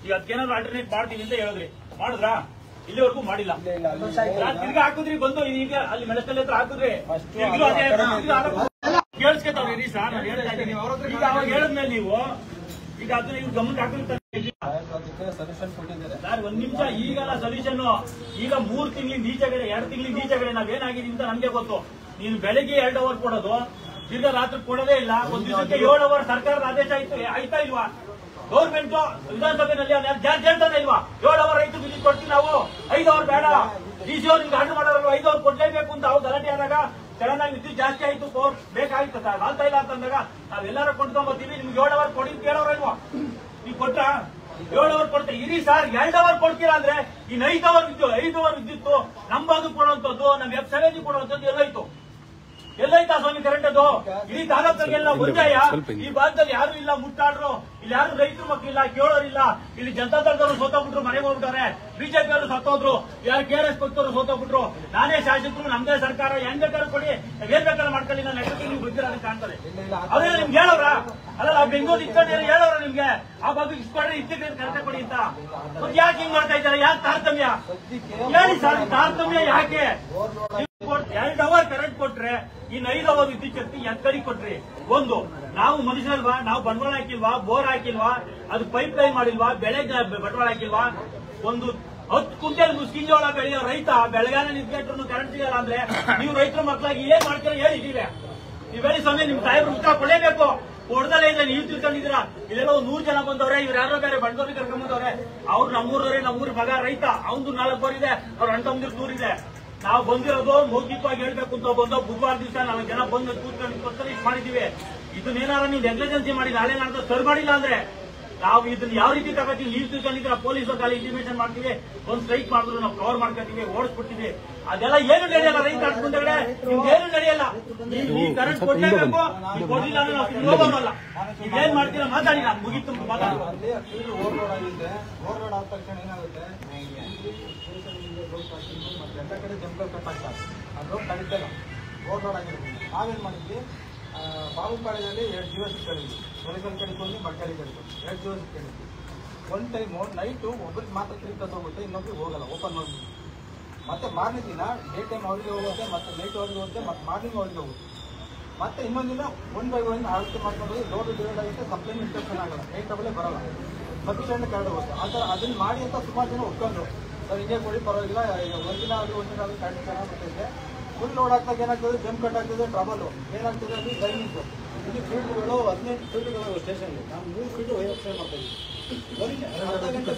ಈಗ ಅದಕ್ಕೇನಾದ್ರು ಆಲ್ಟರ್ನೇಟ್ ಮಾಡ್ತೀನಿ ಅಂತ ಹೇಳಿದ್ರಿ, ಮಾಡಿದ್ರಾ? ಇಲ್ಲಿವರೆಗೂ ಮಾಡಿಲ್ಲ. ತಿರ್ಗಿ ಹಾಕಿದ್ರಿ, ಬಂದು ಈಗ ಅಲ್ಲಿ ಮೆಣಸಲ್ಲಿ ಹತ್ರ ಹಾಕಿದ್ರಿ, ಕೇಳಿಸ್ಕೊತಾವ್ರಿ ಸರ್. ನಾನು ಹೇಳ್ತಾ ಇದ್ದೀನಿ, ಈಗ ಅವಾಗ ಹೇಳಿದ್ಮೇಲೆ ನೀವು ಈಗ ಅದನ್ನ ಇವ್ರು ಗಮನಕ್ಕೆ ಹಾಕಿರ್ತಾರೆ ಸರ್. ಒಂದ್ ನಿಮಿಷ, ಈಗಲ್ಲ ಸೊಲ್ಯೂಷನ್. ಈಗ 3 ತಿಂಗಳಿಂದ ಈಚೆಗಡೆ, 2 ತಿಂಗಳಿಂದ ಈಚೆಗಡೆ ನಾವೇನಾಗಿದೆ ಅಂತ ನಮ್ಗೆ ಗೊತ್ತು. ನೀನು ಬೆಳಗ್ಗೆ 2 ಅವರ್ ಕೊಡೋದು, ತಿರ್ಗಾ ರಾತ್ರಿ ಕೊಡೋದೇ ಇಲ್ಲ. ಒಂದ್ ದಿವಸಕ್ಕೆ 7 ಅವರ್ ಸರ್ಕಾರದ ಆದೇಶ ಆಯ್ತಾ ಇಲ್ವಾ? ಗೌರ್ಮೆಂಟ್ ವಿಧಾನಸಭೆಯಲ್ಲಿ ಜಾರಿ ಹೇಳ್ತಾನೆ ಇಲ್ವಾ? 7 ಅವರ್ ಆಯ್ತು, ವಿದ್ಯುತ್ ಕೊಡ್ತೀವಿ ನಾವು, 5 ಅವರ್ ಬೇಡ. ಡಿಸಿ ಅವ್ರು ನಿಮ್ಗೆ ಹಣ್ಣು ಮಾಡೋರು 5 ಅವರ್ ಕೊಡ್ಲೇಬೇಕು ಅಂತ ಅವ್ರು ಗಲಾಟೆ ಆದಾಗ, ಸಡನ್ ಆಗಿ ವಿದ್ಯುತ್ ಜಾಸ್ತಿ ಆಯ್ತು, ಪವರ್ ಬೇಕಾಗಿತ್ತು ಸರ್, ಆಗ್ತಾ ಇಲ್ಲ ಅಂತಂದಾಗ ನಾವೆಲ್ಲರೂ ಕೊಂಡ್ಕೊಂಡ್ಬರ್ತೀವಿ. ನಿಮ್ಗೆ 7 ಅವರ್ ಕೊಡಿ 7 ಅವರ್ ಇಲ್ವಾ? ನೀವು ಕೊಟ್ರ 7 ಅವರ್ ಕೊಡ್ತೀವಿ ಇರಿ ಸರ್. 2 ಅವರ್ ಕೊಡ್ತೀರಾ ಅಂದ್ರೆ ಇನ್ನು 5 ಅವರ್ ವಿದ್ಯುತ್ ನಂಬದು ಕೊಡುವಂತದ್ದು, ನಮ್ F7 ಕೊಡುವಂತದ್ದು ಎಲ್ಲೈತಾ ಸ್ವಾಮಿ ಕರೆಂಟ್? ಅದು ಇಡೀ ತಾಲೂಕಿಗೆಲ್ಲ ಒಂದಯ್ಯ. ಈ ಭಾಗದಲ್ಲಿ ಯಾರು ಇಲ್ಲ ಮುಟ್ಟಾಡ್ರು, ಇಲ್ಲಿ ಯಾರು ರೈತರು ಮಕ್ಕಳಿಲ್ಲ, ಕೇಳೋರಿಲ್ಲ. ಇಲ್ಲಿ ಜನತಾ ದಳದವರು ಸೋತೋಗ್ಬಿಟ್ರು, ಮನೆಗೆ ಹೋಗ್ಬಿಟ್ಟಾರೆ. ಬಿಜೆಪಿ ಅವರು ಸತ್ತೋದ್ರು, ಯಾರು KRS ಪಕ್ಷದವರು ಸೋತೋಗ್ಬಿಟ್ರು. ನಾನೇ ಶಾಸಕರು, ನಮ್ದೇ ಸರ್ಕಾರ, ಹೆಂಗ್ ಬೇಕಾದ್ರೂ ಕೊಡಿ, ಏನ್ ಬೇಕಾದ್ರೂ ಮಾಡ್ಕೊಳ್ಳಿ, ನಾನು ಲೆಕ್ಕಕ್ಕೆ ನೀವು ಗೊತ್ತಿರೋದಕ್ಕೆ ಕಾಣ್ತಾರೆ. ಅವ್ರೇ ನಿಮ್ಗೆ ಹೇಳೋರ ಅಲ್ಲ, ನಾವು ಬೆಂಗಳೂರು ಇಟ್ಕೊಂಡ್ರೆ ಹೇಳೋರ ನಿಮ್ಗೆ ಆ ಭಾಗಕ್ಕೆ ಇಸ್ಕೊಂಡ್ರೆ ಇದ್ದಕ್ಕೆ ಕರೆಕ್ಟ್ ಕೊಡಿ ಅಂತ. ಮತ್ತೆ ಯಾಕೆ ಹಿಂಗ್ ಮಾಡ್ತಾ ಇದ್ದಾರೆ? ಯಾಕೆ ತಾರತಮ್ಯ ಹೇಳಿ ಸರ್? ತಾರತಮ್ಯ ಯಾಕೆ? 2 ಅವರ್ ಕರೆಂಟ್ ಕೊಟ್ರೆ ಇನ್ನು 5 ಅವರ್ ವಿದ್ಯುತ್ ಶಕ್ತಿ ಕಡಿ ಕೊಟ್ರಿ. ಒಂದು, ನಾವು ಮನುಷ್ಯರಲ್ವಾ? ನಾವು ಬಂಡವಾಳ ಹಾಕಿಲ್ವಾ? ಬೋರ್ ಹಾಕಿಲ್ವಾ? ಅದು ಪೈಪ್ ಲೈನ್ ಮಾಡಿಲ್ವಾ? ಬೆಳೆಗೆ ಬಂಡವಾಳ ಹಾಕಿಲ್ವಾ? ಒಂದು 10 ಕ್ವಿಂಟಲ್ ಮುಸ್ಕಿನ್ ಜೋಳ ಬೆಳೆಯೋ ರೈತ ಬೆಳಗಾನ ನಿಂತ್ಕೊಂಡ್ರು ಕರೆಂಟ್ ಸಿಗಲ್ಲ ಅಂದ್ರೆ ನೀವು ರೈತರ ಮಕ್ಕಳಾಗಿ ಏನ್ ಮಾಡ್ತೀರಾ ಹೇಳಿ? ನೀವ್ ಹೇಳಿ ಸ್ವಾಮಿ, ನಿಮ್ ಸಾಹೇಬ್ರು ಉತ್ತರ ಕೊಡಲೇಬೇಕು. ಕೊಡ್ದಲೇ ಇಲ್ಲ, ನೀವು ತಿಳ್ಕೊಂಡಿದ್ದೀರಾ. ಇದೆಲ್ಲ 100 ಜನ ಬಂದವ್ರೆ, ಇವ್ರು ಯಾರೋ ಬೇರೆ ಬಂಡವಾಳ ಕರ್ಕೊಂಡ್ ಬಂದವ್ರೆ. ಅವ್ರು ನಮ್ಮೂರವ್ರೆ, ನಮ್ಮೂರ್ ಮಗ ರೈತ, ಅವ್ನು 4 ಬೋರ್ ಇದೆ, ಅವ್ರ ಅಣ್ಣ ತಮ್ಮಂದಿರು 100 ಇದೆ. ನಾವು ಬಂದಿರೋದು ಮೌಖಿಕವಾಗಿ ಹೇಳ್ಬೇಕು ಅಂತ ಬಂದು ಬುಧವಾರ ದಿವಸ 4 ಜನ ಬಂದು ಕೂತ್ಕೊಂಡು ಇಷ್ಟು ಮಾಡಿದೀವಿ. ಇದನ್ನೇನಾರ ನೀವು ನೆಗ್ಲಿಜೆನ್ಸಿ ಮಾಡಿ ನಾಳೆ ನಾಡ್ದು ಸರ್ ಮಾಡಿಲ್ಲ ಅಂದ್ರೆ ನಾವು ಇದನ್ನ ಯಾವ ರೀತಿ ತಗೋತೀವಿ? ನೀವು ತಿಳ್ಕೊಂಡಿದ್ರೆ ಪೊಲೀಸರು ಖಾಲಿ ಇಂಟಿಮೇಷನ್ ಮಾಡ್ತೀವಿ, ಒಂದು ಸ್ಟ್ರೈಕ್ ಮಾಡಿದ್ರು ನಾವು ಕವರ್ ಮಾಡ್ಕೊತೀವಿ, ಓಡಿಸ್ಬಿಡ್ತೀವಿ. ಅದೆಲ್ಲ ಏನು ನಡೆಯಲ್ಲ. ರೈತ ಅಡ್ಕೊಂಡ್ರೆ ನಿಮ್ಗೇನು ನಡೆಯಲ್ಲ. ನೀವು ಕರೆಂಟ್ ಕೊಡ್ಲೇಬೇಕು, ಕೊಡ್ಲಿಲ್ಲ ಅಂದ್ರೆ ನಾವು ಹೋಗೋಲ್ಲ. ನೀವೇನ್ ಮಾಡ್ತೀರಾ ಮಾತಾಡಿ, ನಾನು ಮುಗಿತು ಮಾತಾಡಿ. ಎಲ್ಲ ಕಡೆ ಜಂಪ್ಗಳು ಕಟ್ ಆಗ್ತಾರೆ, ಅದು ಕಡಿತಲ್ಲ. ಓವರ್ಲೋಡ್ ಆಗಿರುತ್ತೆ. ನಾವೇನು ಮಾಡಿದ್ವಿ, ಬಾಬುಪಾಳ್ಯದಲ್ಲಿ 2 ದಿವಸ ಕೇಳಿದ್ವಿ, ಬೆಳಗಲ್ ಕಡಿಕೊಂಡು ಮಕ್ಕಳಿ ಕಡಿಕೊಂಡು 2 ದಿವಸ ಕೇಳಿದ್ವಿ. ಒಂದು ಟೈಮು ನೈಟು ಒಬ್ಬರಿಗೆ ಮಾತ್ರ ತಿರುಗಿ ಹೋಗುತ್ತೆ, ಇನ್ನೊಬ್ರಿಗೆ ಹೋಗಲ್ಲ, ಓಪನ್ ಹೋಗಿ. ಮತ್ತೆ ಮಾರನೇ ದಿನ ಡೇ ಟೈಮ್ ಅವ್ರಿಗೆ ಹೋಗುತ್ತೆ, ಮತ್ತೆ ನೈಟ್ ಅವ್ರಿಗೆ ಹೋಗುತ್ತೆ, ಮತ್ತೆ ಮಾರ್ನಿಂಗ್ ಅವ್ರಿಗೆ ಹೋಗುತ್ತೆ. ಮತ್ತೆ ಇನ್ನೊಂದಿನ 1 by 1 ಆಳ್ಕೆ ಮಾಡ್ಕೊಂಡು ಲೋಡ್ ಡಿವೈಡ್ ಆಗುತ್ತೆ, ಸಪ್ಲೈನ್ ಇಂಟರ್ಷನ್ ಆಗಲ್ಲ, ನೈಟ್ ಡಬಲೇ ಬರಲ್ಲ, ಸಫಿಷಿಯಂಟ್ ಕರಡು ಹೋಗುತ್ತೆ. ಆ ಥರ ಅದನ್ನು ಮಾಡಿ ಅಂತ ಸುಮಾರು ಜನ ಒಪ್ಕೊಂಡ್ರು. ಸರ್ ಹಿಂಗೆ ಕೊಡಿ ಪರವಾಗಿಲ್ಲ, ಈಗ ಒಂದಿನ ಆದರೂ ಕರೆಂಟ್ ಚೆನ್ನಾಗಿ ಬರ್ತೈತೆ. ಫುಲ್ ಲೋಡ್ ಆಗ್ತಾಗ ಏನಾಗ್ತದೆ, ಜಂಪ್ ಕಟ್ ಆಗ್ತದೆ, ಟ್ರಬಲು ಏನಾಗ್ತದೆ, ಅಲ್ಲಿ ಟೈಮಿಂಗು. ಇಲ್ಲಿ ಫೀಲ್ಡ್ಗಳು 15 ಫೀಲ್ಡ್ಗಳು ಸ್ಟೇಷನ್ಗೆ, ನಾವು 3 ಫೀಲ್ಡ್ ವೈರಕ್ಷಣೆ ಮಾಡ್ತಾ ಇದ್ದೀವಿ. ಅರ್ಧ ಗಂಟೆ